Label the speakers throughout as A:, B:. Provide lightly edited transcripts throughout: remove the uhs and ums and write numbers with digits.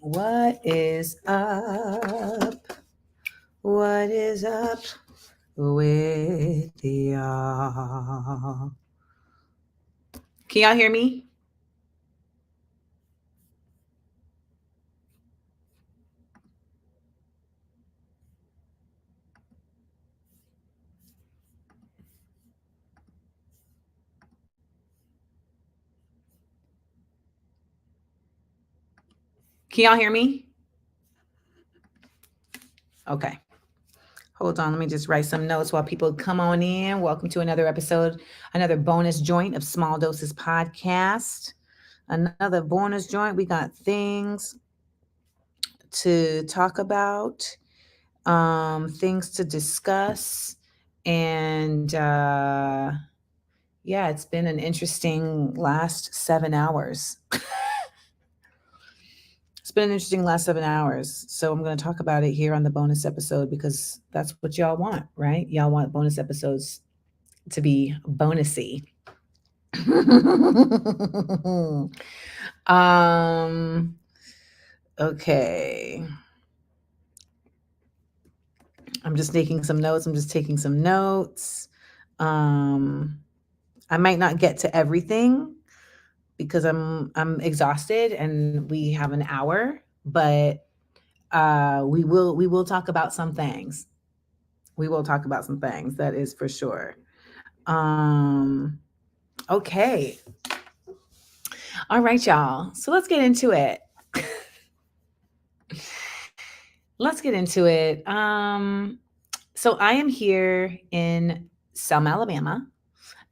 A: What is up? What is up with y'all? Can y'all hear me? Can y'all hear me? Okay. Hold on. Let me just write some notes while people come on in. Welcome to another episode, another bonus joint of Small Doses Podcast. Another bonus joint. We got things to talk about, things to discuss. And yeah, it's been an interesting last 7 hours. It's been an interesting last 7 hours. So I'm going to talk about it here on the bonus episode because that's what y'all want, right? Y'all want bonus episodes to be bonusy. Okay. I'm just taking some notes. I might not get to everything because I'm exhausted and we have an hour, but we will talk about some things. We will talk about some things, that is for sure. Okay. All right, y'all. So let's get into it. Let's get into it. So I am here in Selma, Alabama.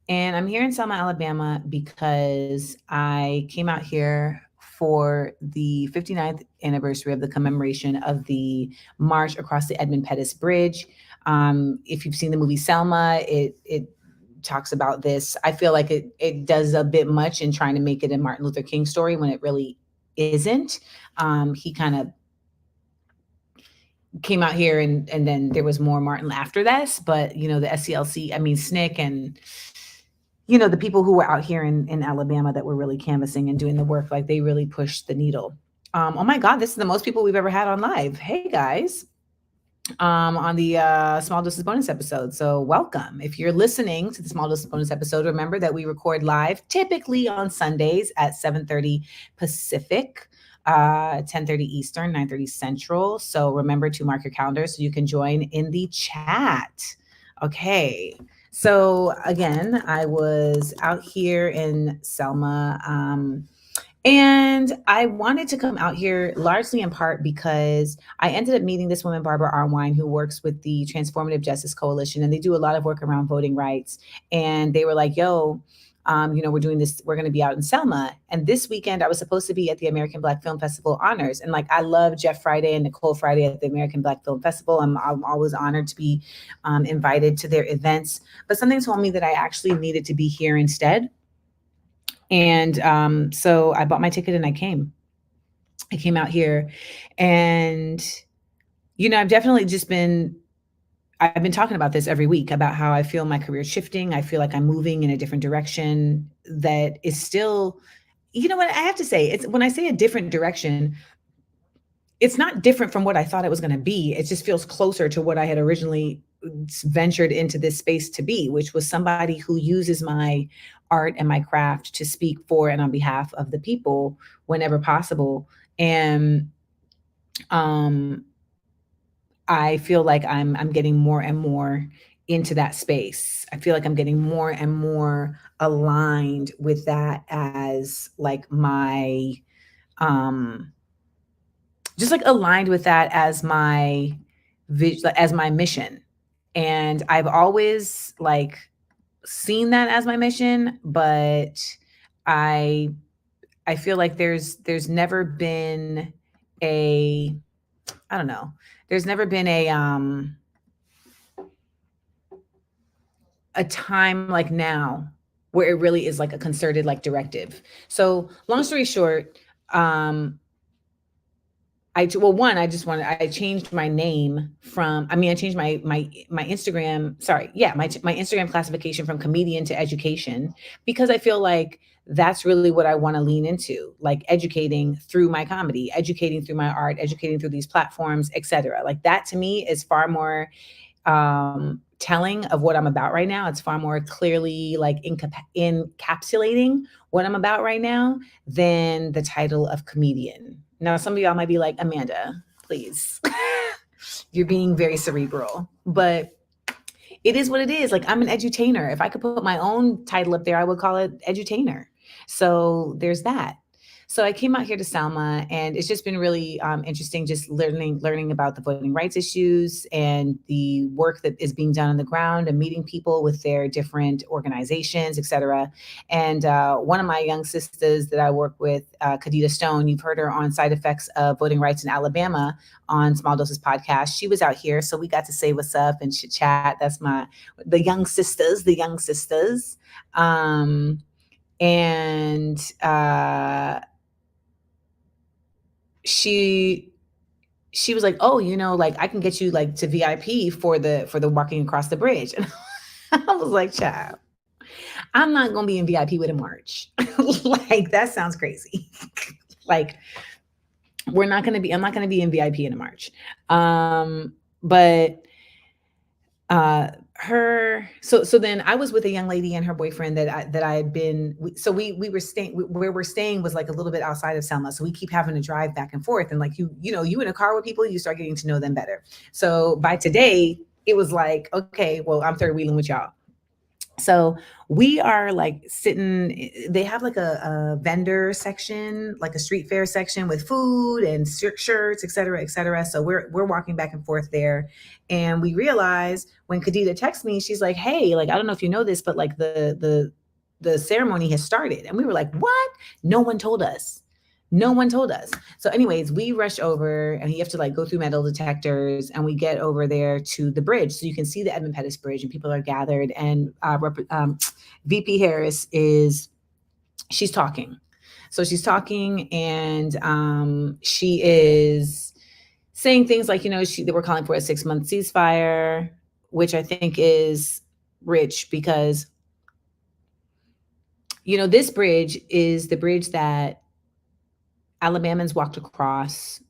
A: And I'm here in Selma, Alabama because I came out here for the 59th anniversary of the commemoration of the March across the Edmund Pettus Bridge. If you've seen the movie Selma, it talks about this. I feel like it does a bit much in trying to make it a Martin Luther King story when it really isn't. He kind of came out here and then there was more Martin after this, but you know, the SCLC, I mean, SNCC and you know, the people who were out here in Alabama that were really canvassing and doing the work, like they really pushed the needle. Oh my God, this is the most people we've ever had on live. Hey guys, on the Small Doses bonus episode. So welcome. If you're listening to the Small Doses bonus episode, remember that we record live typically on Sundays at 7:30 Pacific, 10:30 Eastern, 9:30 Central. So remember to mark your calendar so you can join in the chat. Okay. So again, I was out here in Selma, and I wanted to come out here largely in part because I ended up meeting this woman, Barbara Arwine, who works with the Transformative Justice Coalition, and they do a lot of work around voting rights. And they were like, yo, you know, we're doing this, we're going to be out in Selma. And this weekend, I was supposed to be at the American Black Film Festival Honors. And like, I love Jeff Friday and Nicole Friday at the American Black Film Festival. I'm always honored to be invited to their events. But something told me that I actually needed to be here instead. And so I bought my ticket and I came out here. And, you know, I've been talking about this every week about how I feel my career shifting. I feel like I'm moving in a different direction that is still, you know what I have to say, it's when I say a different direction, it's not different from what I thought it was going to be. It just feels closer to what I had originally ventured into this space to be, which was somebody who uses my art and my craft to speak for and on behalf of the people whenever possible. And I feel like I'm getting more and more into that space. I feel like I'm getting more and more aligned with that as like my just like aligned with that as my mission. And I've always like seen that as my mission, but I feel like there's never been a I don't know. There's never been a time like now where it really is like a concerted like directive. So long story short, I changed my name from, I changed my Instagram, sorry. Yeah. My Instagram classification from comedian to education, because I feel like that's really what I want to lean into, like educating through my comedy, educating through my art, educating through these platforms, etc. Like that to me is far more telling of what I'm about right now. It's far more clearly like encapsulating what I'm about right now than the title of comedian. Now, some of y'all might be like, Amanda, please, you're being very cerebral, but it is what it is. Like I'm an edutainer. If I could put my own title up there, I would call it edutainer. So there's that. So I came out here to Selma, and it's just been really interesting, just learning about the voting rights issues and the work that is being done on the ground, and meeting people with their different organizations, et cetera. And one of my young sisters that I work with, Kadita Stone, you've heard her on Side Effects of Voting Rights in Alabama on Small Doses podcast. She was out here, so we got to say what's up and chit chat. That's the young sisters, and she was like, oh, like I can get you like to VIP for the walking across the bridge. And I was like, child, I'm not gonna be in VIP with a march. Like that sounds crazy. Like I'm not gonna be in VIP in a march. But so then I was with a young lady and her boyfriend that I had been, so we were staying, where we're staying was like a little bit outside of Selma, so we keep having to drive back and forth, and like you in a car with people, you start getting to know them better. So by today it was like, okay, well, I'm third wheeling with y'all. So we are like sitting, they have like a vendor section, like a street fair section with food and shirts, et cetera, et cetera. So we're walking back and forth there. And we realize when Kadita texts me, she's like, hey, like, I don't know if you know this, but like the ceremony has started. And we were like, what? No one told us. No one told us. So anyways, we rush over, and you have to like go through metal detectors, and we get over there to the bridge. So you can see the Edmund Pettus Bridge, and people are gathered, and VP Harris she's talking. So she's talking, and she is saying things like, they were calling for a 6-month ceasefire, which I think is rich because, this bridge is the bridge that Alabamans walked across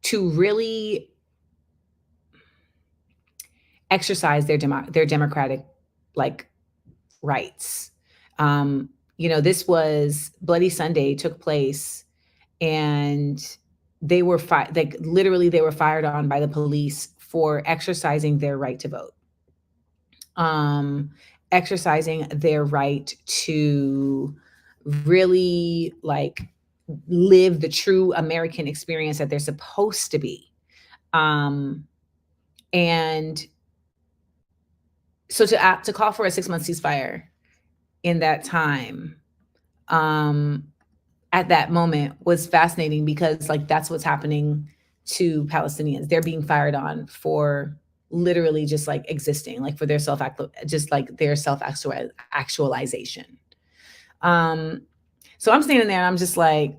A: to really exercise their democratic like rights. This was Bloody Sunday took place, and they were literally they were fired on by the police for exercising their right to vote, exercising their right to really like live the true American experience that they're supposed to be. And so to call for a 6-month ceasefire in that time, at that moment was fascinating, because like that's what's happening to Palestinians. They're being fired on for literally just like existing, like for their self-actualization. So I'm standing there and I'm just like,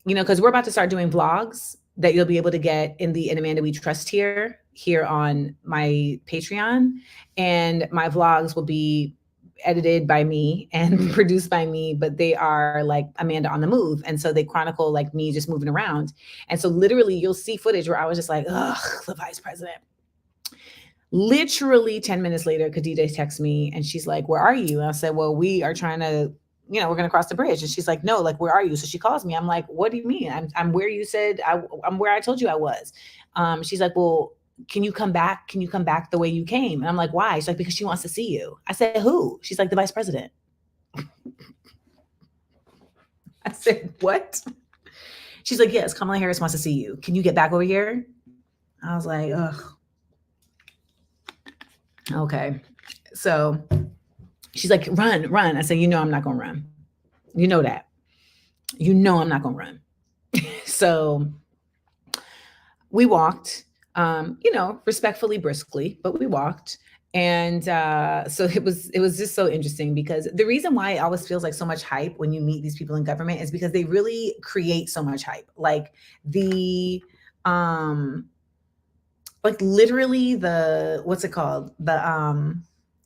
A: because we're about to start doing vlogs that you'll be able to get in the Amanda We Trust here on my Patreon. And my vlogs will be edited by me and produced by me, but they are like Amanda on the move. And so they chronicle like me just moving around. And so literally you'll see footage where I was just like, ugh, the vice president. Literally 10 minutes later, Kadita texts me and she's like, where are you? And I said, well, we are trying to, we're going to cross the bridge. And she's like, no, like, where are you? So she calls me. I'm like, what do you mean? I'm where you said, I'm where I told you I was. She's like, well, can you come back? Can you come back the way you came? And I'm like, why? She's like, because she wants to see you. I said, who? She's like, the vice president. I said, what? She's like, yes, Kamala Harris wants to see you. Can you get back over here? I was like, ugh. Okay. So she's like, run. I said, I'm not going to run. You know that. I'm not going to run. So we walked, respectfully, briskly, but we walked. And so it was just so interesting, because the reason why it always feels like so much hype when you meet these people in government is because they really create so much hype. Like the um like literally the what's it called? The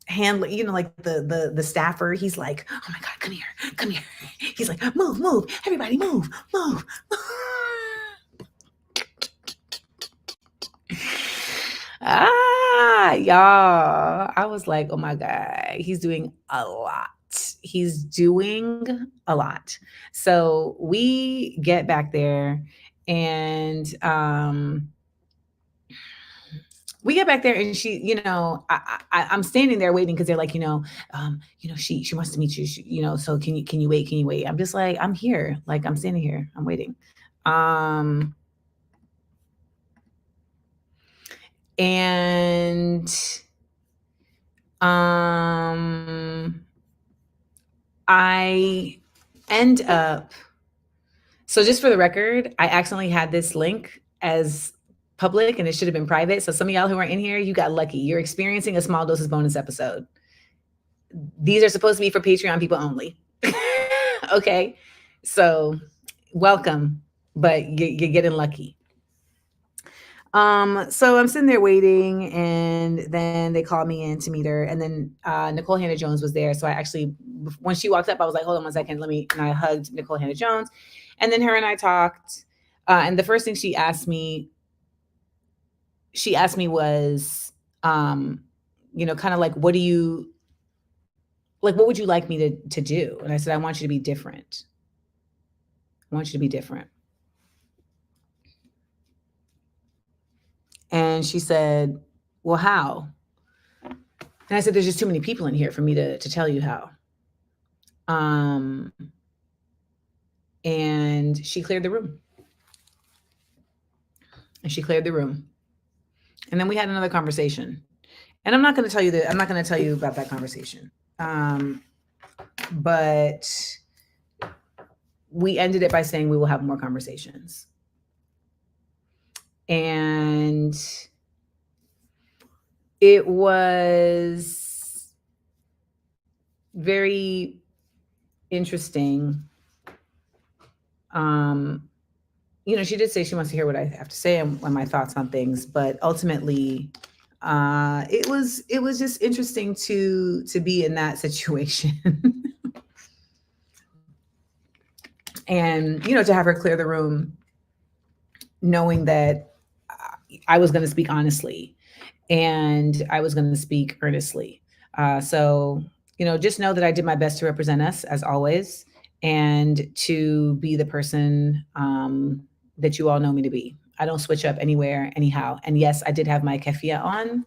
A: handler, like the staffer, he's like, "Oh my God, come here, come here." He's like, move, everybody move, move." Y'all. I was like, oh my God, he's doing a lot. He's doing a lot. So we get back there and we get back there and she, I'm standing there waiting because they're like, she wants to meet you, so can you wait? Can you wait? I'm just like, I'm here. Like, I'm standing here. I'm waiting. Um, and um, I end up, so just for the record, I accidentally had this link as public and it should have been private. So some of y'all who are in here, you got lucky. You're experiencing a small doses bonus episode. These are supposed to be for Patreon people only. Okay. So welcome, but you're getting lucky. So I'm sitting there waiting, and then they called me in to meet her, and then Nicole Hannah Jones was there. So I actually, when she walked up, I was like, "Hold on 1 second, and I hugged Nicole Hannah Jones, and then her and I talked. And the first thing she asked me was, kind of like, what would you like me to do? And I said, I want you to be different. I want you to be different. And she said, well, how? And I said, there's just too many people in here for me to tell you how. And she cleared the room. And then we had another conversation. And I'm not going to tell you about that conversation. But we ended it by saying we will have more conversations. And it was very interesting. She did say she wants to hear what I have to say and my thoughts on things, but ultimately, it was just interesting to be in that situation. And, to have her clear the room, knowing that I was going to speak honestly and I was going to speak earnestly. So, just know that I did my best to represent us as always and to be the person that you all know me to be. I don't switch up anywhere, anyhow. And yes, I did have my keffiyeh on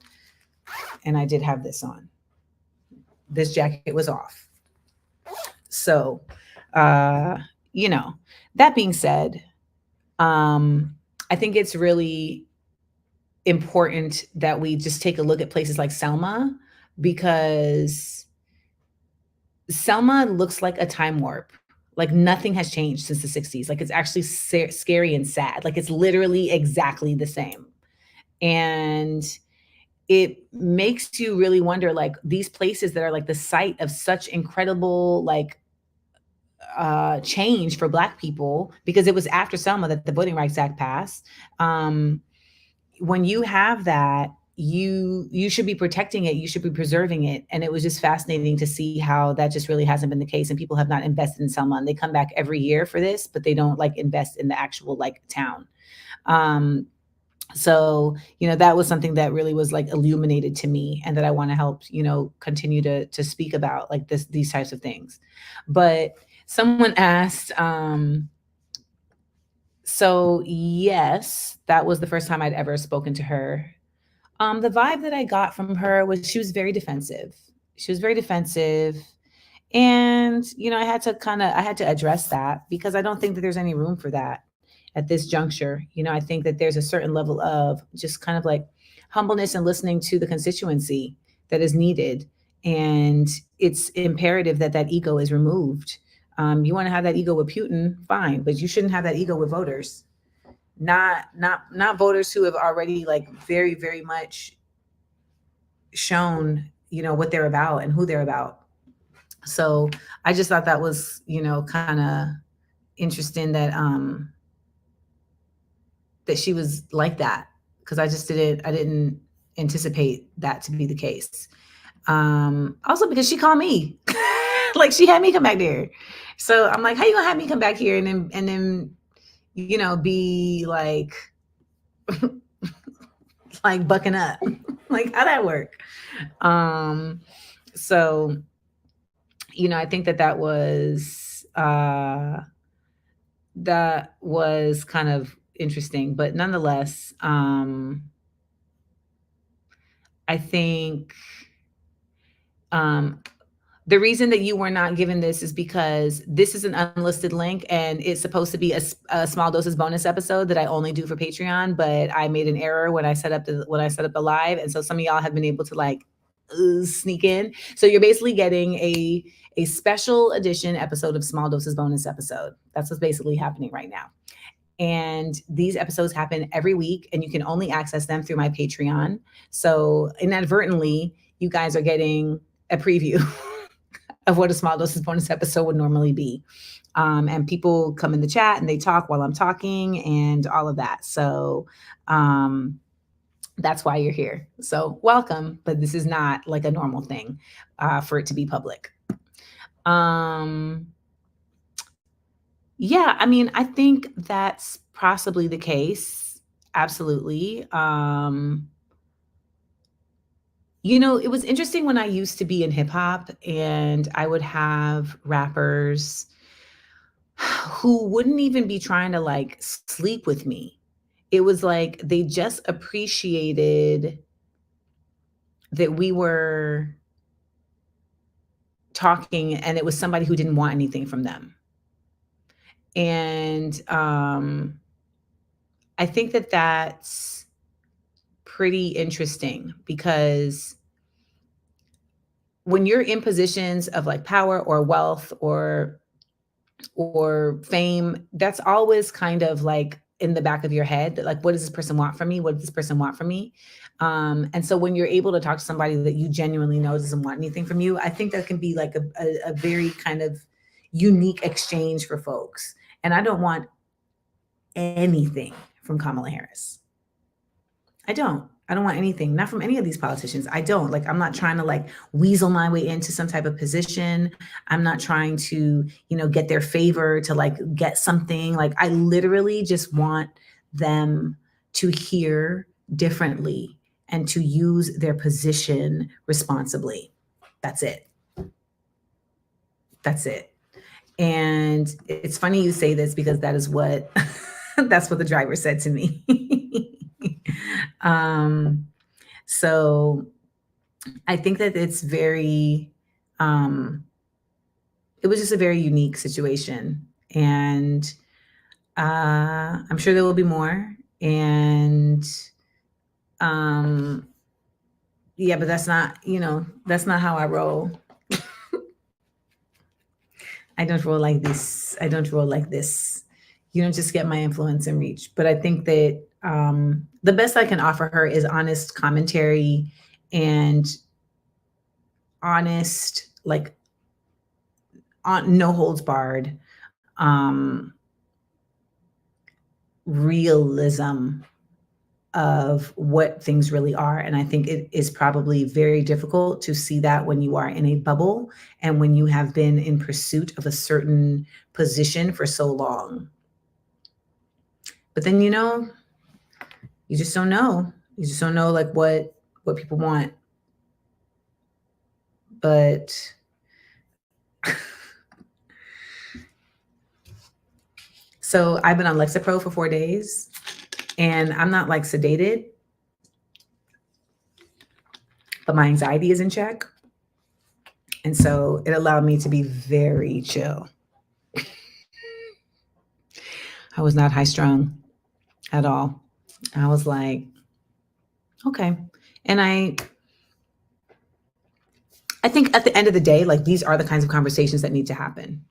A: and I did have this on. This jacket was off. So, that being said, I think it's really important that we just take a look at places like Selma, because Selma looks like a time warp. Like nothing has changed since the 60s. Like it's actually scary and sad. Like it's literally exactly the same. And it makes you really wonder, like these places that are like the site of such incredible, like change for Black people, because it was after Selma that the Voting Rights Act passed. When you have that, you should be protecting it, you should be preserving it. And it was just fascinating to see how that just really hasn't been the case, and people have not invested in Selma. And they come back every year for this, but they don't like invest in the actual like town. So, that was something that really was like illuminated to me, and that I want to help, continue to speak about like these types of things. But someone asked, so yes, that was the first time I'd ever spoken to her. The vibe that I got from her was she was very defensive. And, I had to address that, because I don't think that there's any room for that at this juncture. I think that there's a certain level of just kind of like humbleness and listening to the constituency that is needed. And it's imperative that that ego is removed. You want to have that ego with Putin, fine, but you shouldn't have that ego with voters. Not voters who have already like very, very much shown, what they're about and who they're about. So I just thought that was, kind of interesting that that she was like that, because I didn't anticipate that to be the case. Also because she called me, like she had me come back there. So I'm like, how you gonna have me come back here and then be like bucking up? Like how that work? So I think that was kind of interesting, but nonetheless, I think um, the reason that you were not given this is because this is an unlisted link and it's supposed to be a small doses bonus episode that I only do for Patreon, but I made an error when I set up the live, and so some of y'all have been able to sneak in. So you're basically getting a special edition episode of small doses bonus episode. That's what's basically happening right now. And these episodes happen every week, and you can only access them through my Patreon. So inadvertently, you guys are getting a preview of what a small doses bonus episode would normally be. And people come in the chat and they talk while I'm talking and all of that. So that's why you're here. So welcome, but this is not like a normal thing for it to be public. Yeah, I mean, I think that's possibly the case. Absolutely. It was interesting when I used to be in hip hop and I would have rappers who wouldn't even be trying to sleep with me. It was like they just appreciated that we were talking and it was somebody who didn't want anything from them. And I think that that's pretty interesting because when you're in positions of power or wealth or fame, that's always kind of in the back of your head that what does this person want from me? What does this person want from me? And so when you're able to talk to somebody that you genuinely know doesn't want anything from you, I think that can be a very kind of unique exchange for folks. And I don't want anything from Kamala Harris. I don't want anything, not from any of these politicians. I don't I'm not trying to weasel my way into some type of position. I'm not trying to, get their favor to get something. I literally just want them to hear differently and to use their position responsibly. That's it. That's it. And it's funny you say this because that is what that's what the driver said to me. So I think that it's very, it was just a very unique situation. And I'm sure there will be more. And yeah, but that's not how I roll. I don't roll like this. I don't roll like this. You don't just get my influence and reach. But I think that the best I can offer her is honest commentary and honest, no holds barred, realism of what things really are. And I think it is probably very difficult to see that when you are in a bubble and when you have been in pursuit of a certain position for so long. But then, you just don't know. You just don't know what people want. But so I've been on Lexapro for 4 days and I'm not sedated, but my anxiety is in check. And so it allowed me to be very chill. I was not high strung at all. I was like, okay. And I think at the end of the day, these are the kinds of conversations that need to happen.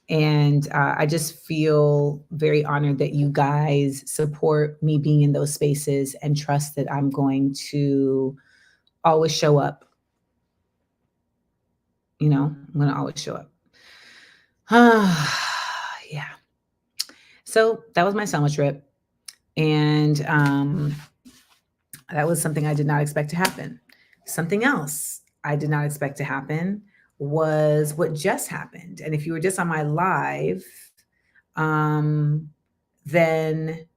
A: And I just feel very honored that you guys support me being in those spaces and trust that I'm going to always show up. I'm going to always show up. Yeah. So that was my Selma trip. And that was something I did not expect to happen. Something else I did not expect to happen was what just happened. And if you were just on my live, um, then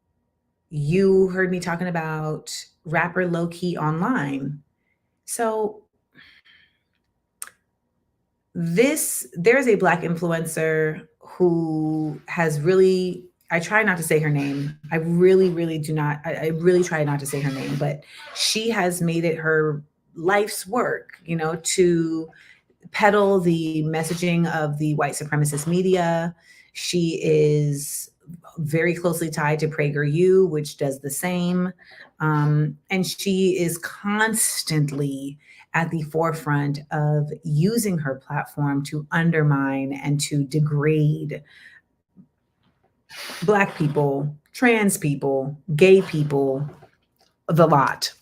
A: you heard me talking about rapper LowKey online. So there's a Black influencer who has really, I try not to say her name. I really, really do not. I really try not to say her name, but she has made it her life's work, to peddle the messaging of the white supremacist media. She is very closely tied to PragerU, which does the same. And she is constantly at the forefront of using her platform to undermine and to degrade Black people, trans people, gay people, the lot.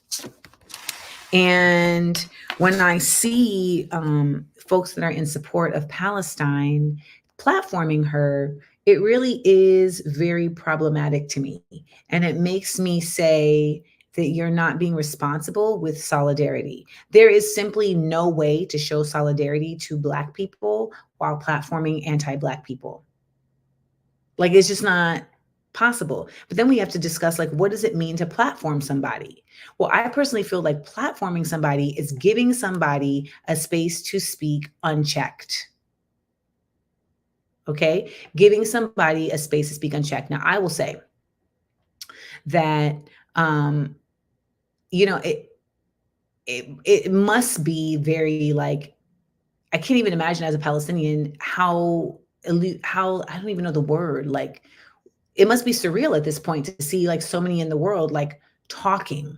A: And when I see folks that are in support of Palestine platforming her, it really is very problematic to me. And it makes me say that you're not being responsible with solidarity. There is simply no way to show solidarity to Black people while platforming anti Black people. Like, it's just not possible. But then we have to discuss, like, what does it mean to platform somebody? Well, I personally feel like platforming somebody is giving somebody a space to speak unchecked. Okay? Giving somebody a space to speak unchecked. Now, I will say that you know, it must be very, like, I can't even imagine as a Palestinian how I don't even know the word, like, it must be surreal at this point to see, like, so many in the world, like, talking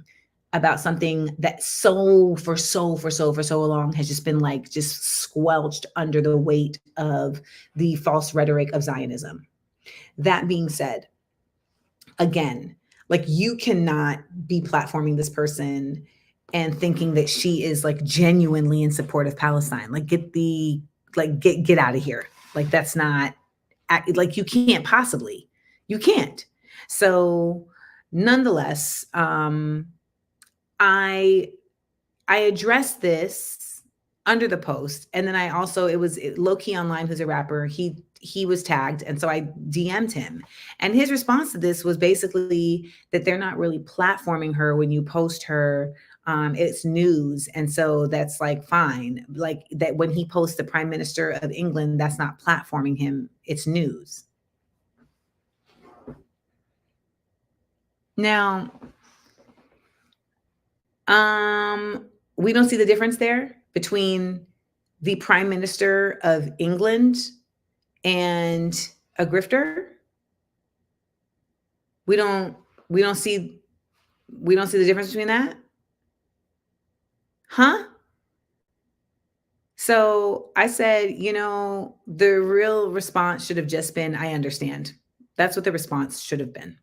A: about something that for so long has just been, like, just squelched under the weight of the false rhetoric of Zionism. That being said, again, like, you cannot be platforming this person and thinking that she is, like, genuinely in support of Palestine. Like, get out of here. Like, that's not, like, you can't possibly. You can't. So nonetheless, I addressed this under the post, and then I also, it was LowKey Online, who's a rapper. He was tagged, and so I DM'd him, and his response to this was basically that they're not really platforming her when you post her. It's news, and so that's, like, fine. Like, that when he posts the Prime Minister of England, that's not platforming him. It's news. Now, we don't see the difference there between the Prime Minister of England and a grifter. We don't we don't see we don't see the difference between that? Huh? So I said, the real response should have just been, I understand. That's what the response should have been.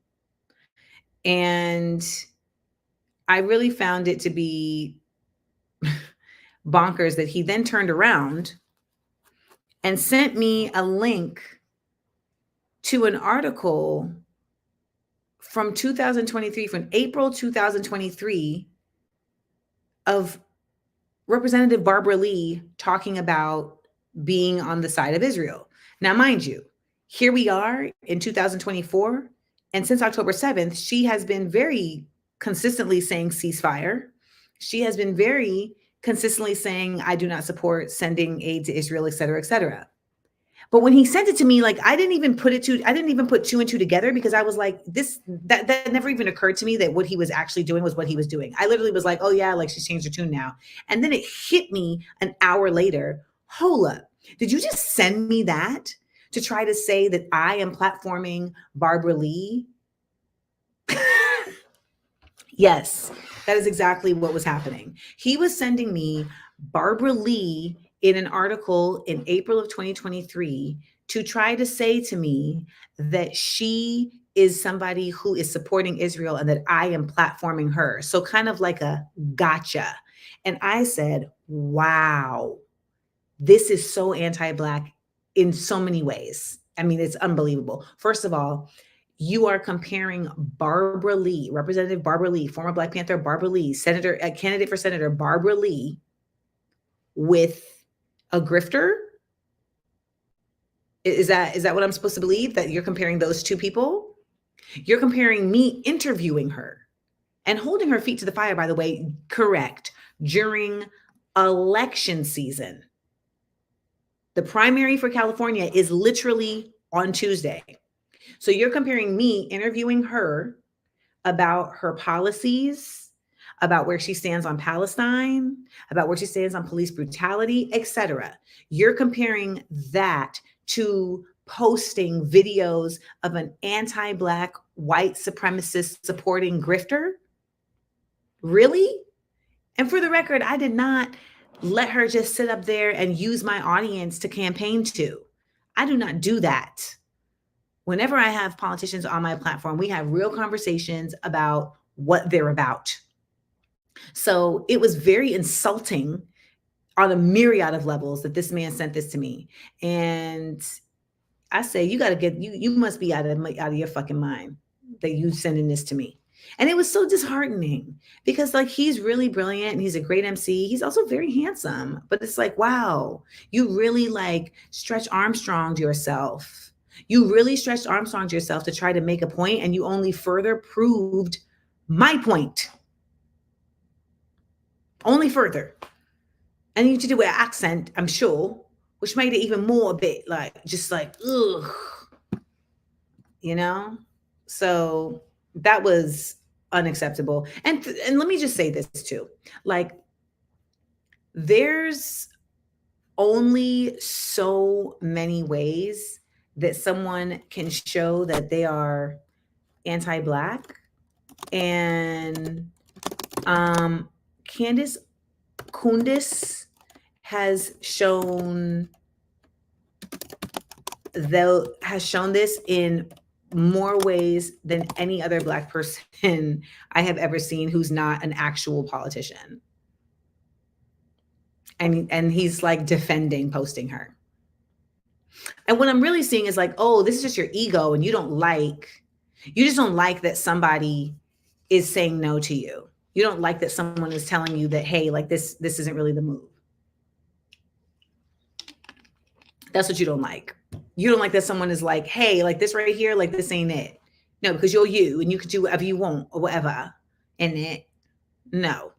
A: And I really found it to be bonkers that he then turned around and sent me a link to an article from 2023, from April 2023, of Representative Barbara Lee talking about being on the side of Israel. Now, mind you, here we are in 2024, and since October 7th, she has been very consistently saying ceasefire. She has been very consistently saying, I do not support sending aid to Israel, et cetera, et cetera. But when he sent it to me, like, I didn't even put two and two together, because I was like, that never even occurred to me that what he was actually doing was what he was doing. I literally was like, oh yeah, like, she's changed her tune now. And then it hit me an hour later. Hold up. Did you just send me that to try to say that I am platforming Barbara Lee? Yes, that is exactly what was happening. He was sending me Barbara Lee in an article in April of 2023 to try to say to me that she is somebody who is supporting Israel and that I am platforming her. So kind of like a gotcha. And I said, wow, this is so anti-Black in so many ways. I mean, it's unbelievable. First of all, You are comparing Barbara Lee, Representative Barbara Lee, former Black Panther Barbara Lee, Senator, candidate for Senator Barbara Lee, with a grifter. Is that what I'm supposed to believe? That you're comparing those two people? You're comparing me interviewing her and holding her feet to the fire, by the way, correct, during election season. The primary for California is literally on Tuesday. So you're comparing me interviewing her about her policies, about where she stands on Palestine, about where she stands on police brutality, etc. You're comparing that to posting videos of an anti-Black white supremacist supporting grifter? Really? And for the record, I did not let her just sit up there and use my audience to campaign to. I do not do that. Whenever I have politicians on my platform, we have real conversations about what they're about. So it was very insulting on a myriad of levels that this man sent this to me. And I say, you got to get, you must be out of your fucking mind that you sending this to me. And it was so disheartening because like, he's really brilliant and he's a great MC. He's also very handsome, but it's like, wow, you really like Stretch Armstronged yourself. You really stretched Armstronged yourself to try to make a point, and you only further proved my point. Only further. And you to do an accent, I'm sure, which made it even more a bit like, just like, ugh, you know? So that was unacceptable. And let me just say this too. Like, there's only so many ways that someone can show that they are anti-Black. And Candace Kundis has shown this in more ways than any other Black person I have ever seen who's not an actual politician. And he's like defending posting her. And what I'm really seeing is like, oh, this is just your ego, and you just don't like that somebody is saying no to you. You don't like that someone is telling you that, hey, like this isn't really the move. That's what you don't like. You don't like that someone is like, hey, like this right here, like this ain't it. No, because you're you and you can do whatever you want or whatever in it. No.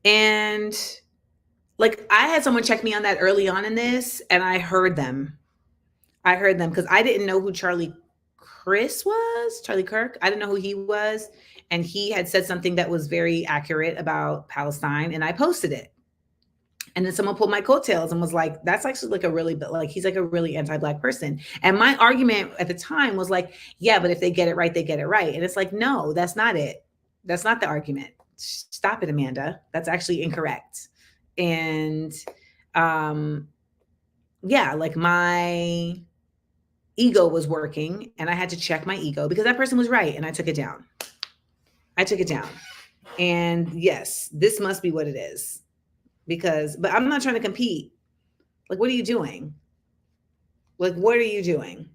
A: And like, I had someone check me on that early on in this, and I heard them because I didn't know who Charlie Kirk. I didn't know who he was. And he had said something that was very accurate about Palestine, and I posted it. And then someone pulled my coattails and was like, that's actually like he's like a really anti-Black person. And my argument at the time was like, yeah, but if they get it right, they get it right. And it's like, no, that's not it. That's not the argument. Stop it, Amanda. That's actually incorrect. And yeah, like my ego was working, and I had to check my ego because that person was right, and I took it down. And yes, this must be what it is. But I'm not trying to compete. Like, what are you doing? Like, what are you doing?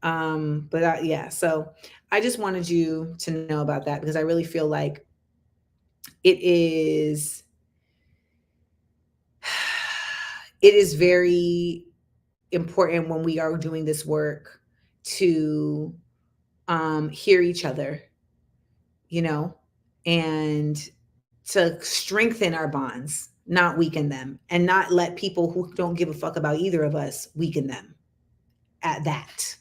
A: Yeah, so I just wanted you to know about that, because I really feel like it is very important when we are doing this work to hear each other, you know, and to strengthen our bonds, not weaken them, and not let people who don't give a fuck about either of us weaken them at that.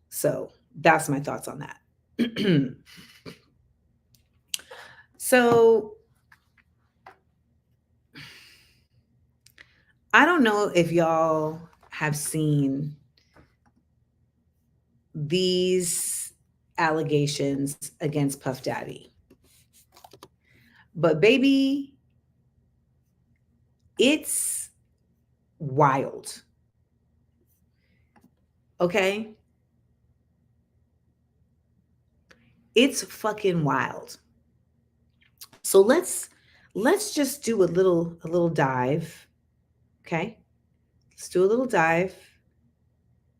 A: So that's my thoughts on that. So I don't know if y'all have seen these allegations against Puff Daddy, but baby, it's wild. Okay? It's fucking wild. So let's just do a little dive. Okay? Let's do a little dive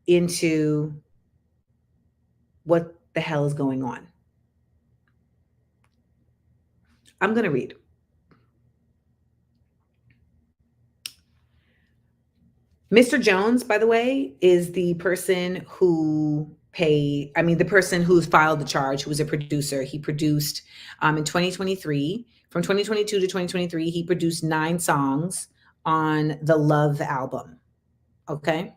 A: into what the hell is going on. I'm going to read. Mr. Jones, by the way, is the person the person who's filed the charge, who was a producer. He produced in 2023, from 2022 to 2023, he produced 9 songs on the Love album. Okay.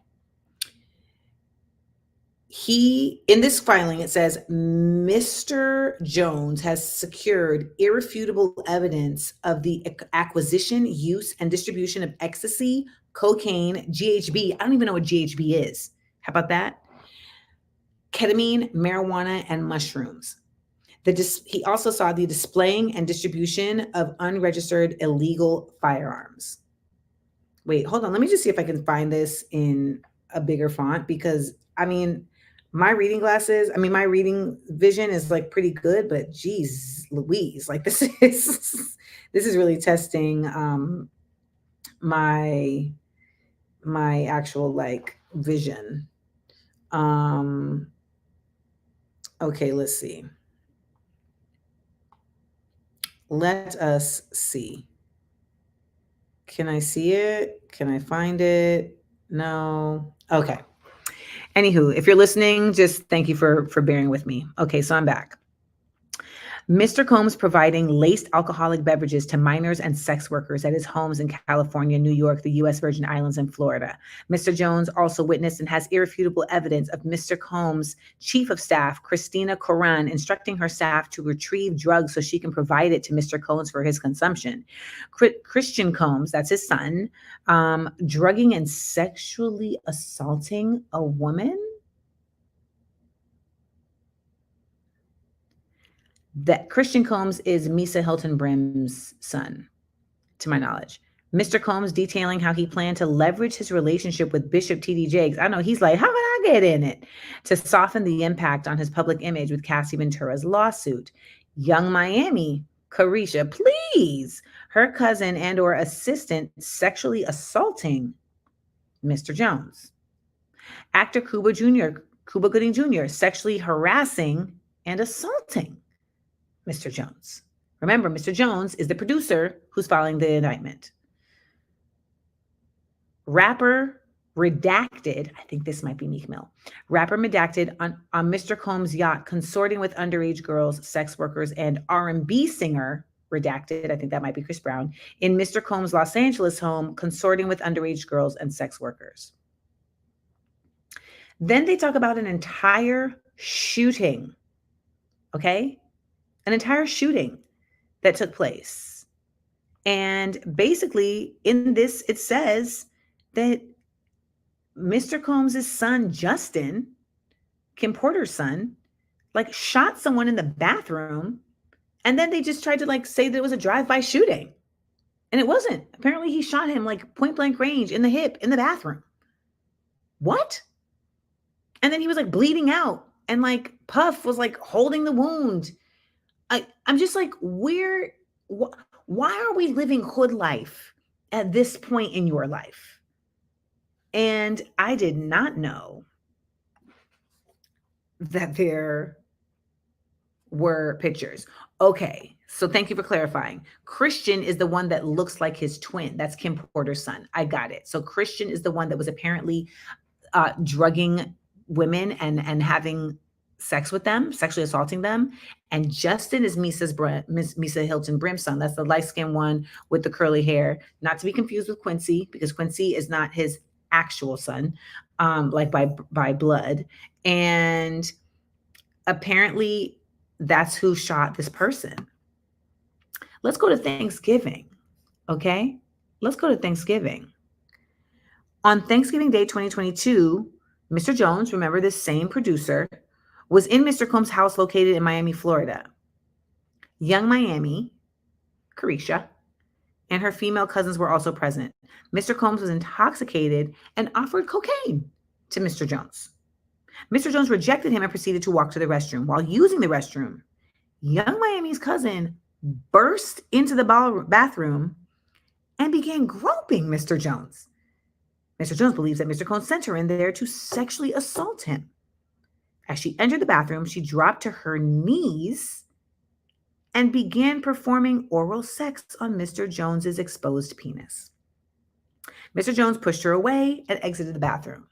A: In this filing, it says Mr. Jones has secured irrefutable evidence of the acquisition, use, and distribution of ecstasy, cocaine, GHB. I don't even know what GHB is. How about that? Ketamine, marijuana, and mushrooms. He also saw the displaying and distribution of unregistered illegal firearms. Wait, hold on. Let me just see if I can find this in a bigger font, because my reading vision is like pretty good, but geez Louise, like this is really testing my actual like vision. Okay, let's see. Let us see. Can I see it? Can I find it? No. Okay. Anywho, if you're listening, just thank you for bearing with me. Okay, so I'm back. Mr. Combs providing laced alcoholic beverages to minors and sex workers at his homes in California, New York, the U.S. Virgin Islands, and Florida. Mr. Jones also witnessed and has irrefutable evidence of Mr. Combs' chief of staff, Christina Coran, instructing her staff to retrieve drugs so she can provide it to Mr. Combs for his consumption. Christian Combs, that's his son, drugging and sexually assaulting a woman. That Christian Combs is Misa Hilton Brim's son, to my knowledge. Mr. Combs detailing how he planned to leverage his relationship with Bishop T.D. Jakes. I know he's like, how would I get in it? To soften the impact on his public image with Cassie Ventura's lawsuit. Young Miami, Carisha, please, her cousin and or assistant sexually assaulting Mr. Jones. Actor Cuba Gooding Jr. sexually harassing and assaulting Mr. Jones. Remember, Mr. Jones is the producer who's filing the indictment. Rapper Redacted, I think this might be Meek Mill. Rapper Redacted on Mr. Combs' yacht, consorting with underage girls, sex workers, and R&B singer Redacted, I think that might be Chris Brown, in Mr. Combs' Los Angeles home, consorting with underage girls and sex workers. Then they talk about an entire shooting, okay? An entire shooting that took place. And basically in this, it says that Mr. Combs' son, Justin, Kim Porter's son, like shot someone in the bathroom. And then they just tried to like say that it was a drive-by shooting. And it wasn't. Apparently he shot him like point blank range in the hip in the bathroom. What? And then he was like bleeding out, and like Puff was like holding the wound. I'm just like, why are we living hood life at this point in your life? And I did not know that there were pictures. Okay, so thank you for clarifying. Christian is the one that looks like his twin. That's Kim Porter's son. I got it. So Christian is the one that was apparently drugging women and having sex with them, sexually assaulting them. And Justin is Misa Hilton Brim's son. That's the light-skinned one with the curly hair, not to be confused with Quincy, because Quincy is not his actual son, like by blood. And apparently that's who shot this person. Let's go to Thanksgiving, okay? Let's go to Thanksgiving. On Thanksgiving Day 2022, Mr. Jones, remember this same producer, was in Mr. Combs' house located in Miami, Florida. Young Miami, Carisha, and her female cousins were also present. Mr. Combs was intoxicated and offered cocaine to Mr. Jones. Mr. Jones rejected him and proceeded to walk to the restroom. While using the restroom, Young Miami's cousin burst into the bathroom and began groping Mr. Jones. Mr. Jones believes that Mr. Combs sent her in there to sexually assault him. As she entered the bathroom, she dropped to her knees and began performing oral sex on Mr. Jones's exposed penis. Mr. Jones pushed her away and exited the bathroom.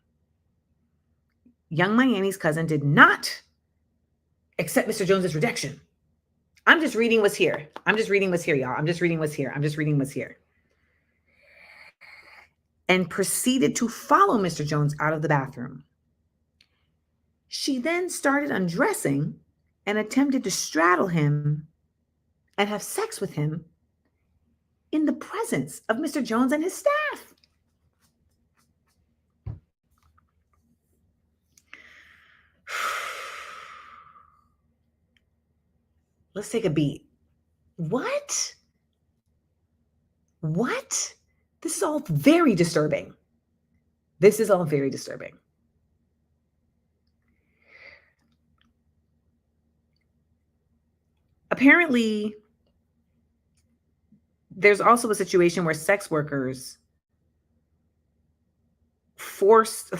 A: Young Miami's cousin did not accept Mr. Jones's rejection. I'm just reading what's here. I'm just reading what's here, y'all. I'm just reading what's here. I'm just reading what's here. And proceeded to follow Mr. Jones out of the bathroom. She then started undressing and attempted to straddle him and have sex with him in the presence of Mr. Jones and his staff. Let's take a beat. What? What? This is all very disturbing. This is all very disturbing. Apparently, there's also a situation where sex workers force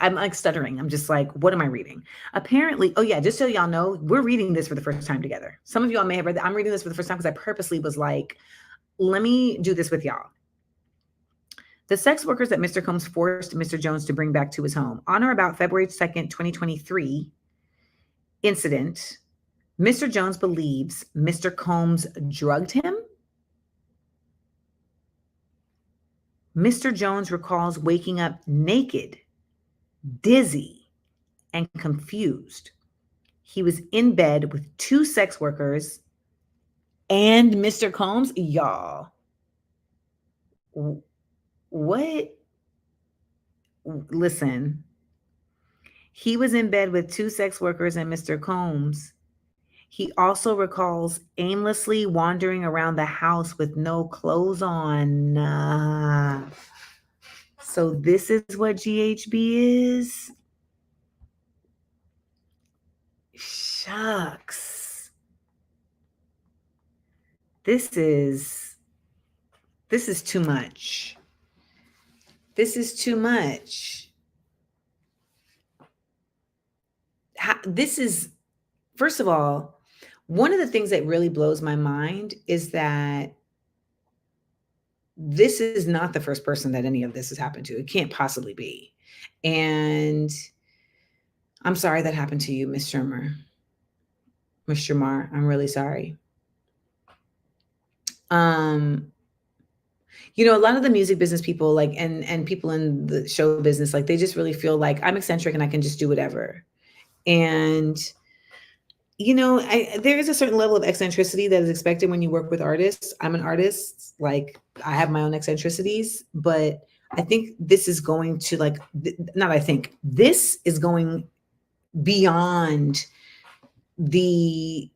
A: I'm like stuttering. I'm just like, what am I reading? Apparently, oh yeah, just so y'all know, we're reading this for the first time together. Some of y'all may have read that. I'm reading this for the first time because I purposely was like, let me do this with y'all. The sex workers that Mr. Combs forced Mr. Jones to bring back to his home on or about February 2nd, 2023 incident, Mr. Jones believes Mr. Combs drugged him. Mr. Jones recalls waking up naked, dizzy, and confused. He was in bed with two sex workers and Mr. Combs. Y'all, what? Listen, he was in bed with two sex workers and Mr. Combs. He also recalls aimlessly wandering around the house with no clothes on. So this is what GHB is? Shucks. This is too much. This is too much. This is, first of all, one of the things that really blows my mind is that this is not the first person that any of this has happened to. It can't possibly be. And I'm sorry that happened to you, Miss Shermer. Miss Shermar, I'm really sorry. You know, a lot of the music business people, like, and people in the show business, like, they just really feel like I'm eccentric and I can just do whatever. And you know, there is a certain level of eccentricity that is expected when you work with artists. I'm an artist, like I have my own eccentricities, but I think this is going to this is going beyond the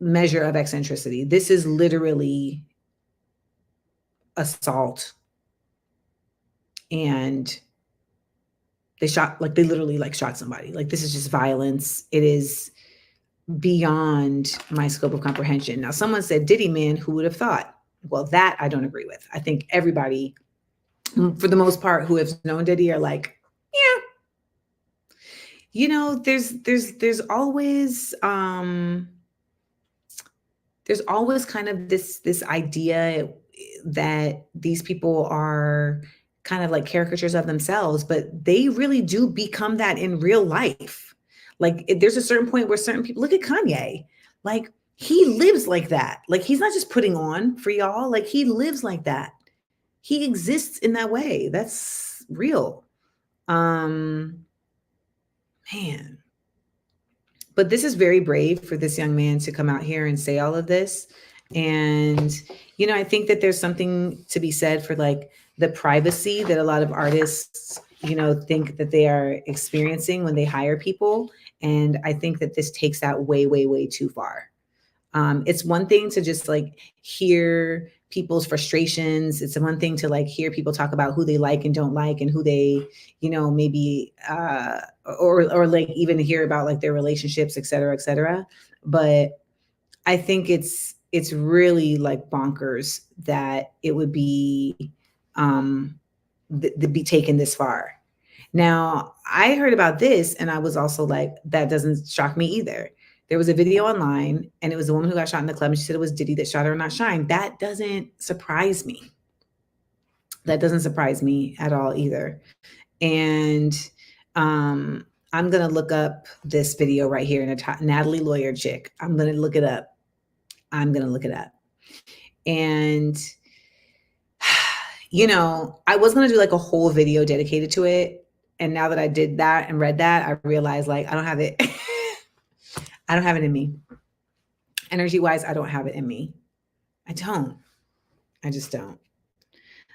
A: measure of eccentricity. This is literally assault. And they literally shot somebody. Like, this is just violence. It is beyond my scope of comprehension. Now, someone said Diddy Man, who would have thought? Well, that I don't agree with. I think everybody, for the most part, who has known Diddy are like, yeah. You know, there's always kind of this idea that these people are kind of like caricatures of themselves, but they really do become that in real life. Like, there's a certain point where certain people, look at Kanye, like he lives like that. Like, he's not just putting on for y'all, like he lives like that. He exists in that way. That's real. Man. But this is very brave for this young man to come out here and say all of this. And, you know, I think that there's something to be said for like the privacy that a lot of artists, you know, think that they are experiencing when they hire people. And I think that this takes that way, way, way too far. It's one thing to just like hear people's frustrations. It's one thing to like hear people talk about who they like and don't like and who they, you know, maybe, or like even hear about like their relationships, et cetera, et cetera. But I think it's really like bonkers that it would be, be taken this far. Now, I heard about this and I was also like, that doesn't shock me either. There was a video online and it was a woman who got shot in the club and she said it was Diddy that shot her, not Shine. That doesn't surprise me. That doesn't surprise me at all either. And I'm going to look up this video right here in a Natalie Lawyer chick. I'm going to look it up. And, you know, I was going to do like a whole video dedicated to it. And now that I did that and read that, I realized like, I don't have it. I don't have it in me. Energy wise, I don't have it in me. I just don't.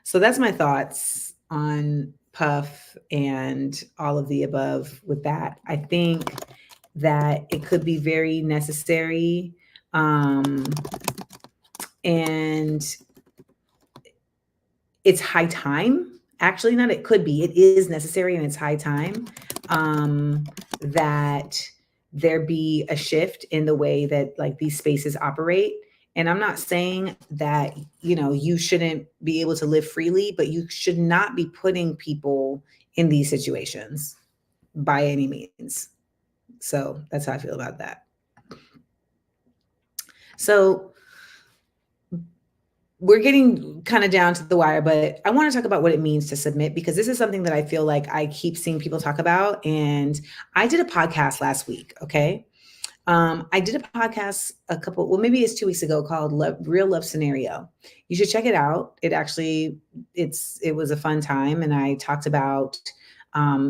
A: So that's my thoughts on Puff and all of the above with that. I think that it could be very necessary. And it's high time. Actually, not it could be. It is necessary and it's high time that there be a shift in the way that like these spaces operate. And I'm not saying that, you know, you shouldn't be able to live freely, but you should not be putting people in these situations by any means. So that's how I feel about that. So we're getting kind of down to the wire, but I want to talk about what it means to submit, because this is something that I feel like I keep seeing people talk about. And I did a podcast last week. Okay. I did a podcast maybe it's 2 weeks ago called Real Love Scenario. You should check it out. It was a fun time. And I talked about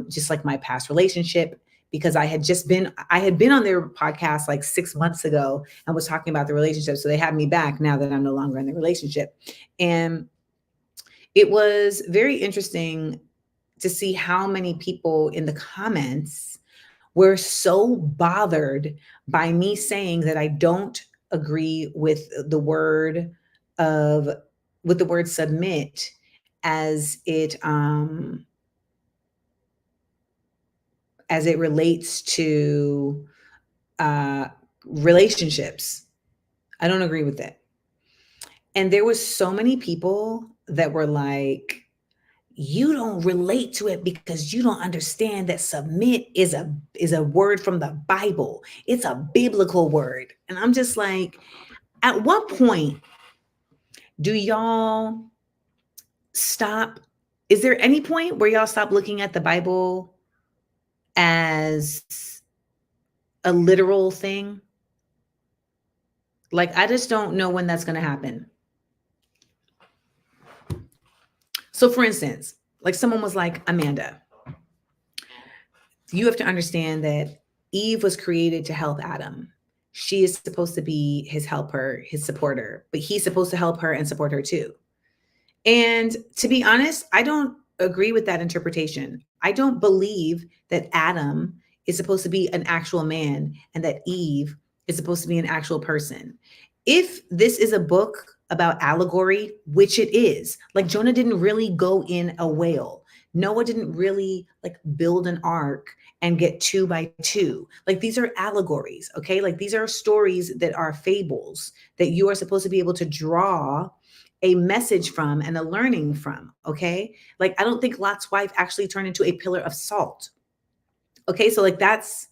A: just like my past relationship, because I had been on their podcast like 6 months ago and was talking about the relationship. So they had me back now that I'm no longer in the relationship. And it was very interesting to see how many people in the comments were so bothered by me saying that I don't agree with the word submit as it relates to relationships. I don't agree with it. And there was so many people that were like, you don't relate to it because you don't understand that submit is a word from the Bible. It's a biblical word. And I'm just like, at what point do y'all stop? Is there any point where y'all stop looking at the Bible as a literal thing? Like, I just don't know when that's going to happen. So for instance, like someone was like, Amanda, you have to understand that Eve was created to help Adam. She is supposed to be his helper, his supporter, but he's supposed to help her and support her too. And to be honest, I don't agree with that interpretation. I don't believe that Adam is supposed to be an actual man and that Eve is supposed to be an actual person. If this is a book about allegory, which it is, like Jonah didn't really go in a whale. Noah didn't really like build an ark and get 2 by 2. Like these are allegories, okay? Like these are stories that are fables that you are supposed to be able to draw a message from and a learning from, okay? Like I don't think Lot's wife actually turned into a pillar of salt. Okay, so like that's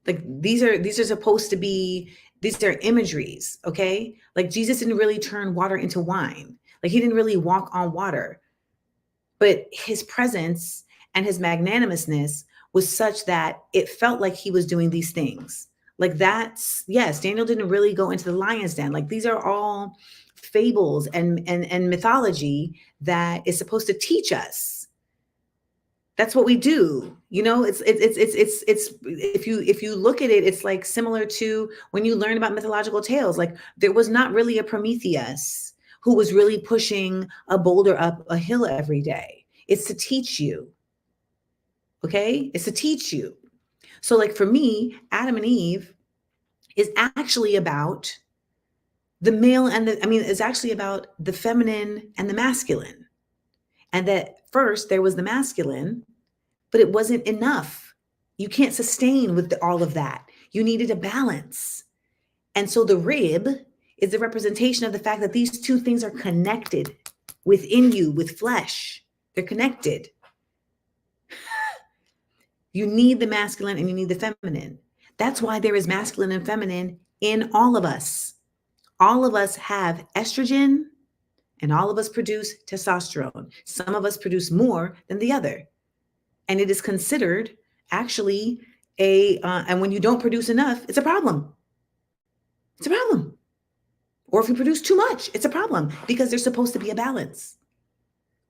A: like these are supposed to be, these are imageries, okay? Like Jesus didn't really turn water into wine. Like he didn't really walk on water. But his presence and his magnanimousness was such that it felt like he was doing these things. Like that's, yes, Daniel didn't really go into the lion's den. Like these are all fables and mythology that is supposed to teach us. That's what we do. You know, it's if you look at it, it's like similar to when you learn about mythological tales. Like there was not really a Prometheus who was really pushing a boulder up a hill every day. It's to teach you. Okay? It's to teach you. So like for me, Adam and Eve is actually about the male and it's actually about the feminine and the masculine. And that first there was the masculine, but it wasn't enough. You can't sustain with all of that. You needed a balance. And so the rib is the representation of the fact that these two things are connected within you with flesh. They're connected. You need the masculine and you need the feminine. That's why there is masculine and feminine in all of us. All of us have estrogen and all of us produce testosterone. Some of us produce more than the other. And it is considered actually and when you don't produce enough, it's a problem. It's a problem. Or if you produce too much, it's a problem because there's supposed to be a balance.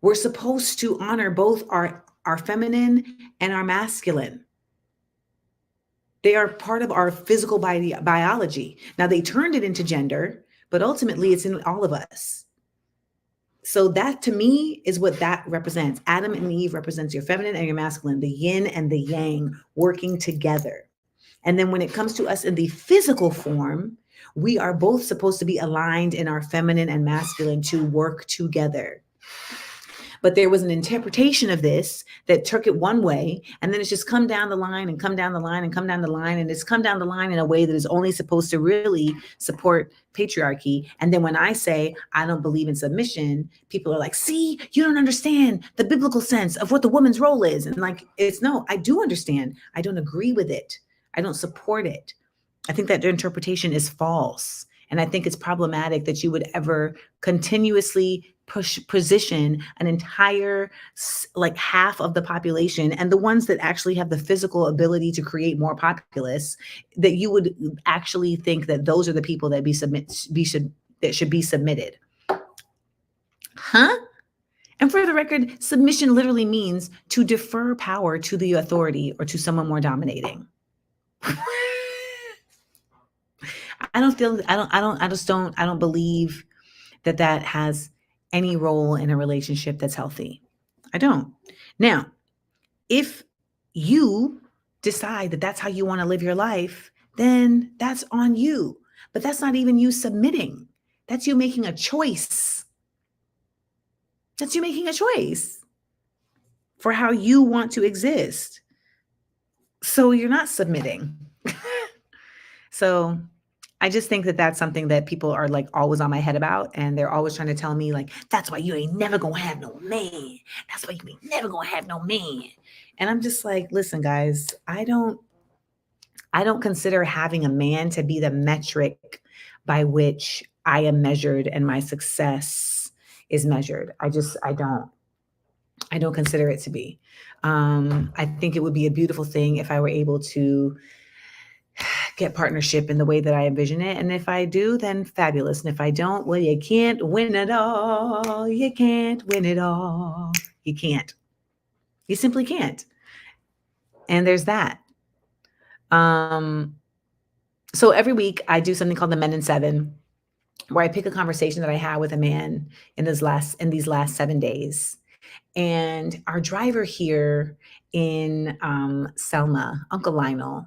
A: We're supposed to honor both our feminine and our masculine. They are part of our physical biology. Now they turned it into gender, but ultimately it's in all of us. So that to me is what that represents. Adam and Eve represents your feminine and your masculine, the yin and the yang working together. And then when it comes to us in the physical form, we are both supposed to be aligned in our feminine and masculine to work together. But there was an interpretation of this that took it one way, and then it's just come down the line and come down the line and come down the line, and it's come down the line in a way that is only supposed to really support patriarchy. And then when I say I don't believe in submission, people are like, see, you don't understand the biblical sense of what the woman's role is. And like, it's no, I do understand. I don't agree with it. I don't support it. I think that the interpretation is false. And I think it's problematic that you would ever continuously position an entire like half of the population and the ones that actually have the physical ability to create more populace, that you would actually think that those are the people that should be submitted. Huh? And for the record, submission literally means to defer power to the authority or to someone more dominating. I don't believe that has any role in a relationship that's healthy. I don't. Now, if you decide that that's how you want to live your life, then that's on you. But that's not even you submitting. That's you making a choice. That's you making a choice for how you want to exist. So you're not submitting. So I just think that that's something that people are like always on my head about. And they're always trying to tell me like, that's why you ain't never going to have no man. That's why you ain't never going to have no man. And I'm just like, listen, guys, I don't consider having a man to be the metric by which I am measured and my success is measured. I don't consider it to be. I think it would be a beautiful thing if I were able to get partnership in the way that I envision it. And if I do, then fabulous. And if I don't, well, you can't win it all. You can't win it all. You can't. You simply can't. And there's that. So every week I do something called the Men in 7, where I pick a conversation that I had with a man in these last 7 days. And our driver here in Selma, Uncle Lionel,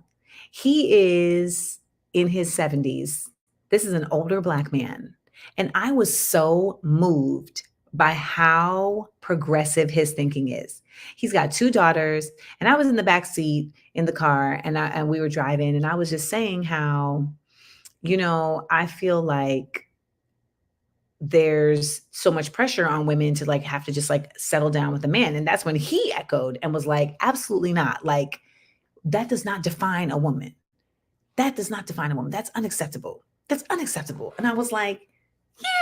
A: he is in his 70s. This is an older Black man. And I was so moved by how progressive his thinking is. He's got 2 daughters, and I was in the back seat in the car, and we were driving, and I was just saying how, I feel like there's so much pressure on women to like have to just like settle down with a man. And that's when he echoed and was like, absolutely not. Like, that does not define a woman. That does not define a woman. That's unacceptable. That's unacceptable. And I was like,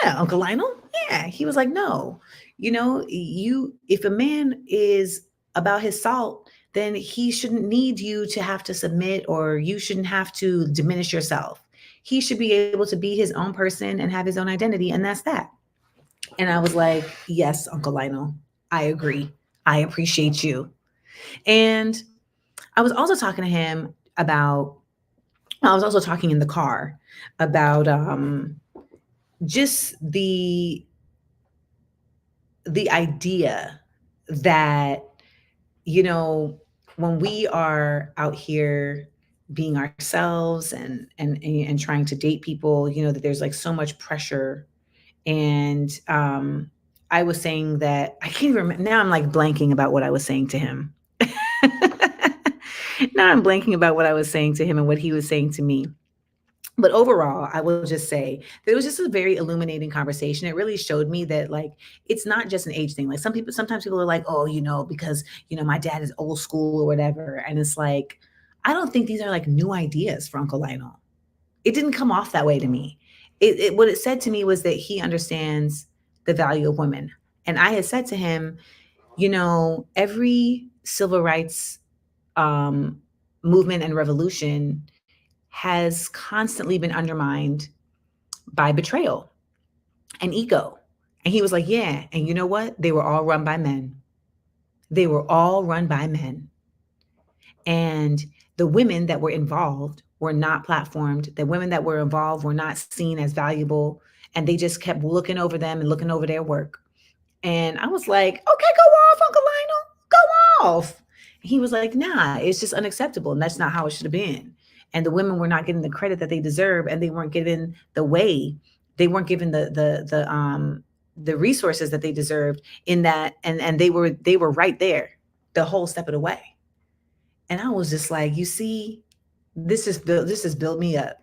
A: yeah, Uncle Lionel. Yeah. He was like, no, if a man is about his salt, then he shouldn't need you to have to submit, or you shouldn't have to diminish yourself. He should be able to be his own person and have his own identity. And that's that. And I was like, yes, Uncle Lionel, I agree. I appreciate you. And I was also talking to him about, I was also talking in the car about just the idea that, when we are out here being ourselves and trying to date people, that there's like so much pressure. And I was saying that I can't even remember. Now I'm like blanking about what I was saying to him. Now I'm blanking about what I was saying to him and what he was saying to me. But overall, I will just say that it was just a very illuminating conversation. It really showed me that like it's not just an age thing. Like sometimes people are like, oh, because my dad is old school or whatever. And it's like, I don't think these are like new ideas for Uncle Lionel. It didn't come off that way to me. What it said to me was that he understands the value of women. And I had said to him, every civil rights um, movement and revolution has constantly been undermined by betrayal and ego. And he was like, yeah. And you know what? They were all run by men. They were all run by men. And the women that were involved were not platformed. The women that were involved were not seen as valuable. And they just kept looking over them and looking over their work. And I was like, okay, go off, Uncle Lionel, go off. He was like, nah, it's just unacceptable. And that's not how it should have been. And the women were not getting the credit that they deserve, and they weren't given the way, they weren't given the resources that they deserved in that, and they were right there the whole step of the way. And I was just like, you see, this has built me up.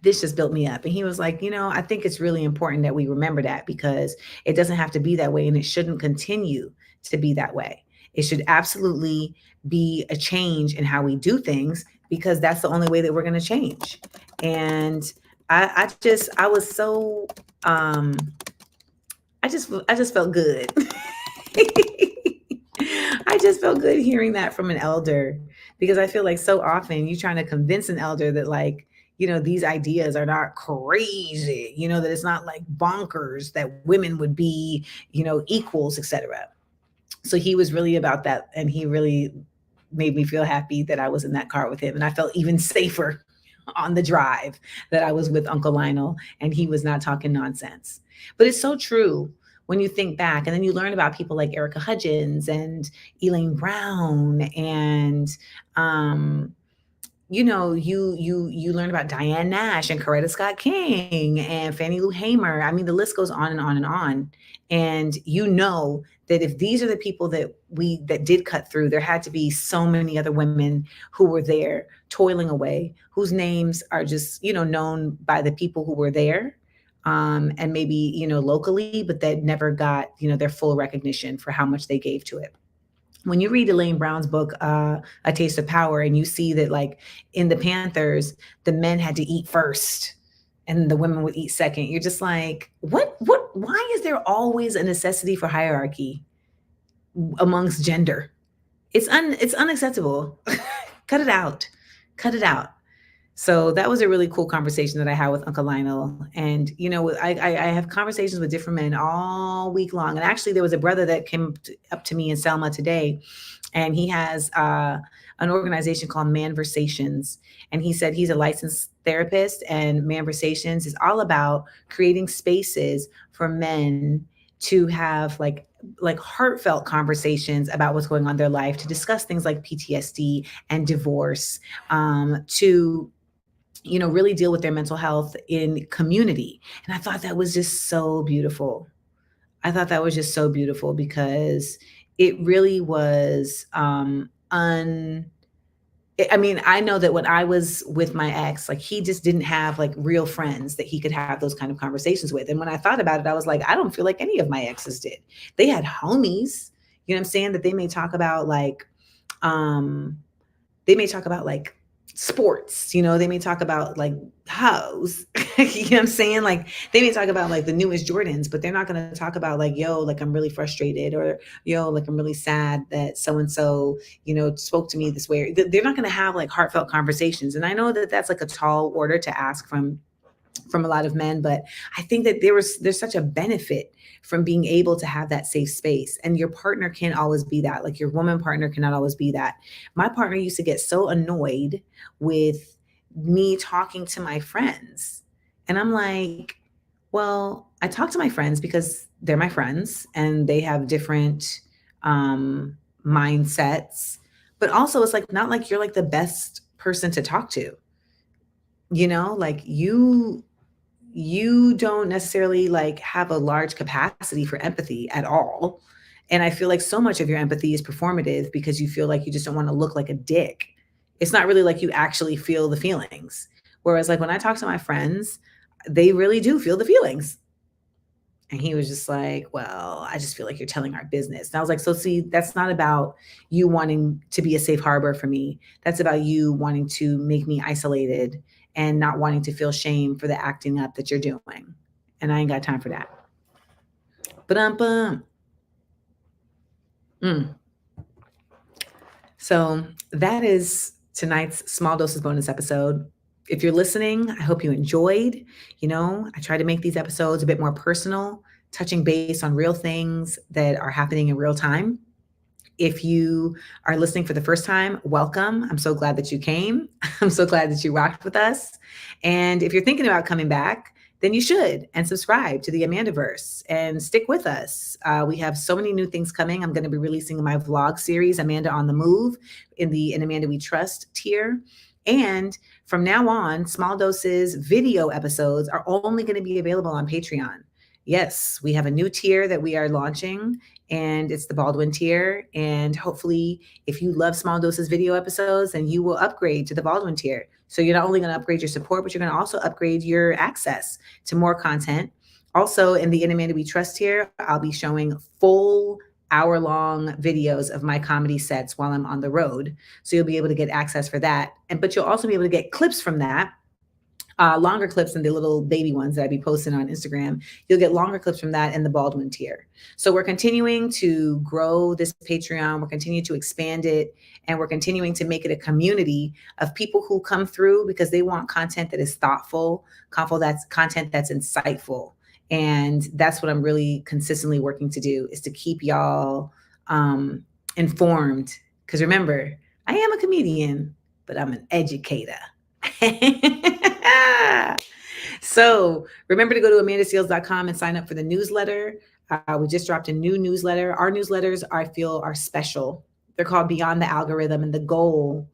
A: This just built me up. And he was like, I think it's really important that we remember that, because it doesn't have to be that way, and it shouldn't continue to be that way. It should absolutely be a change in how we do things, because that's the only way that we're going to change. And I was so, I just felt good. I just felt good hearing that from an elder, because I feel like so often you're trying to convince an elder that like, these ideas are not crazy, that it's not like bonkers, that women would be, equals, etc. So he was really about that. And he really made me feel happy that I was in that car with him. And I felt even safer on the drive that I was with Uncle Lionel and he was not talking nonsense. But it's so true when you think back, and then you learn about people like Erica Hudgens and Elaine Brown, and you learn about Diane Nash and Coretta Scott King and Fannie Lou Hamer. I mean, the list goes on and on and on. And that if these are the people that did cut through, there had to be so many other women who were there toiling away, whose names are just, known by the people who were there. And maybe, locally, but that never got, their full recognition for how much they gave to it. When you read Elaine Brown's book, A Taste of Power, and you see that like in the Panthers, the men had to eat first and the women would eat second, you're just like, why is there always a necessity for hierarchy amongst gender? It's unacceptable. Cut it out. Cut it out. So that was a really cool conversation that I had with Uncle Lionel. And, I have conversations with different men all week long. And actually, there was a brother that came up to me in Selma today, and he has an organization called Manversations. And he said he's a licensed therapist, and Manversations is all about creating spaces for men to have like heartfelt conversations about what's going on in their life, to discuss things like PTSD and divorce, to really deal with their mental health in community. And I thought that was just so beautiful. I thought that was just so beautiful, because it really was I know that when I was with my ex, like he just didn't have like real friends that he could have those kind of conversations with. And when I thought about it, I was like, I don't feel like any of my exes did. They had homies, you know what I'm saying, that they may talk about like sports, they may talk about like hoes, you know what I'm saying? Like they may talk about like the newest Jordans, but they're not going to talk about like, yo, like I'm really frustrated, or yo, like I'm really sad that so-and-so, spoke to me this way. They're not going to have like heartfelt conversations. And I know that that's like a tall order to ask from a lot of men, but I think that there's such a benefit from being able to have that safe space. And your partner can't always be that. Like your woman partner cannot always be that. My partner used to get so annoyed with me talking to my friends. And I'm like, well, I talk to my friends because they're my friends and they have different mindsets. But also it's like not like you're like the best person to talk to. Like you don't necessarily like have a large capacity for empathy at all. And I feel like so much of your empathy is performative, because you feel like you just don't want to look like a dick. It's not really like you actually feel the feelings, Whereas like when I talk to my friends, they really do feel the feelings. And he was just like, well, I just feel like you're telling our business. And I was like, so see, that's not about you wanting to be a safe harbor for me. That's about you wanting to make me isolated and not wanting to feel shame for the acting up that you're doing. And I ain't got time for that. Ba-dum-bum. So that is tonight's Small Doses bonus episode. If you're listening, I hope you enjoyed. I try to make these episodes a bit more personal, touching base on real things that are happening in real time. If you are listening for the first time, welcome. I'm so glad that you came. I'm so glad that you rocked with us. And if you're thinking about coming back, then you should, and subscribe to the Amandaverse and stick with us. We have so many new things coming. I'm going to be releasing my vlog series, Amanda on the Move, in Amanda We Trust tier. And from now on, Small Doses video episodes are only going to be available on Patreon. Yes, we have a new tier that we are launching, and it's the Baldwin tier. And hopefully, if you love Small Doses video episodes, then you will upgrade to the Baldwin tier. So you're not only going to upgrade your support, but you're going to also upgrade your access to more content. Also, in the Amanda We Trust tier, I'll be showing full hour-long videos of my comedy sets while I'm on the road. So you'll be able to get access for that. But you'll also be able to get clips from that. Longer clips than the little baby ones that I be posting on Instagram. You'll get longer clips from that in the Baldwin tier. So we're continuing to grow this Patreon. We're continuing to expand it, and we're continuing to make it a community of people who come through because they want content that is thoughtful, content that's insightful. And that's what I'm really consistently working to do, is to keep y'all informed. Because remember, I am a comedian, but I'm an educator. So remember to go to amandaseals.com and sign up for the newsletter. We just dropped a new newsletter. Our newsletters, I feel, are special. They're called Beyond the Algorithm. And the goal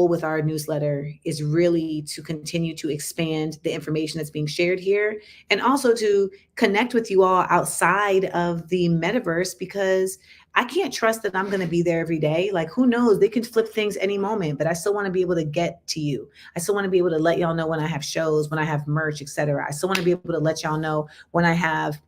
A: with our newsletter is really to continue to expand the information that's being shared here, and also to connect with you all outside of the metaverse, because I can't trust that I'm going to be there every day. Like, who knows? They can flip things any moment, but I still want to be able to get to you. I still want to be able to let y'all know when I have shows, when I have merch, etc. I still want to be able to let y'all know when I have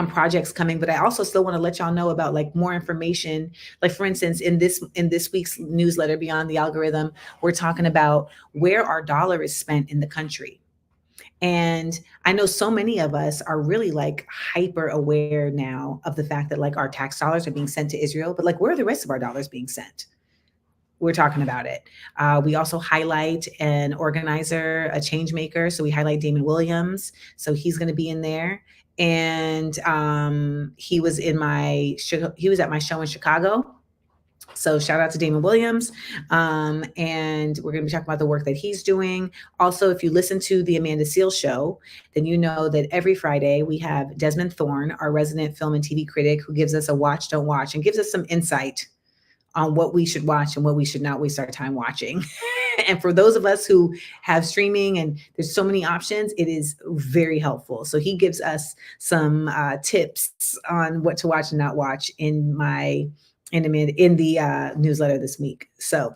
A: projects coming, but I also still want to let y'all know about like more information. Like, for instance, in this week's newsletter, Beyond the Algorithm, we're talking about where our dollar is spent in the country. And I know so many of us are really like hyper aware now of the fact that like our tax dollars are being sent to Israel, but like, where are the rest of our dollars being sent? We're talking about it. We also highlight an organizer, a change maker. So we highlight Damon Williams. So he's going to be in there. And he was at my show in Chicago. So shout out to Damon Williams. And we're going to be talking about the work that he's doing. Also, if you listen to the Amanda Seales show, then you know that every Friday we have Desmond Thorne, our resident film and TV critic, who gives us a watch, don't watch, and gives us some insight on what we should watch and what we should not waste our time watching. And for those of us who have streaming and there's so many options, it is very helpful. So he gives us some tips on what to watch and not watch in the newsletter this week. So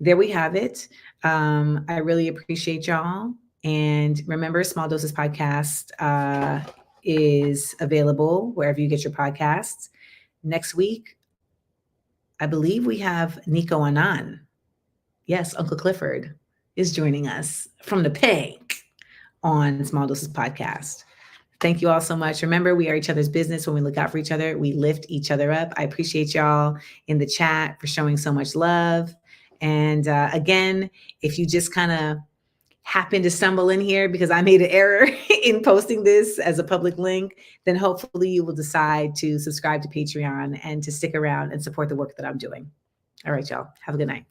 A: there we have it. I really appreciate y'all. And remember, Small Doses Podcast is available wherever you get your podcasts. Next week, I believe we have Nico Annan. Yes, Uncle Clifford is joining us from the Pink on Small Doses Podcast. Thank you all so much. Remember, we are each other's business. When we look out for each other, we lift each other up. I appreciate y'all in the chat for showing so much love. And again, if you just kind of happen to stumble in here because I made an error in posting this as a public link, then hopefully you will decide to subscribe to Patreon and to stick around and support the work that I'm doing. All right, y'all. Have a good night.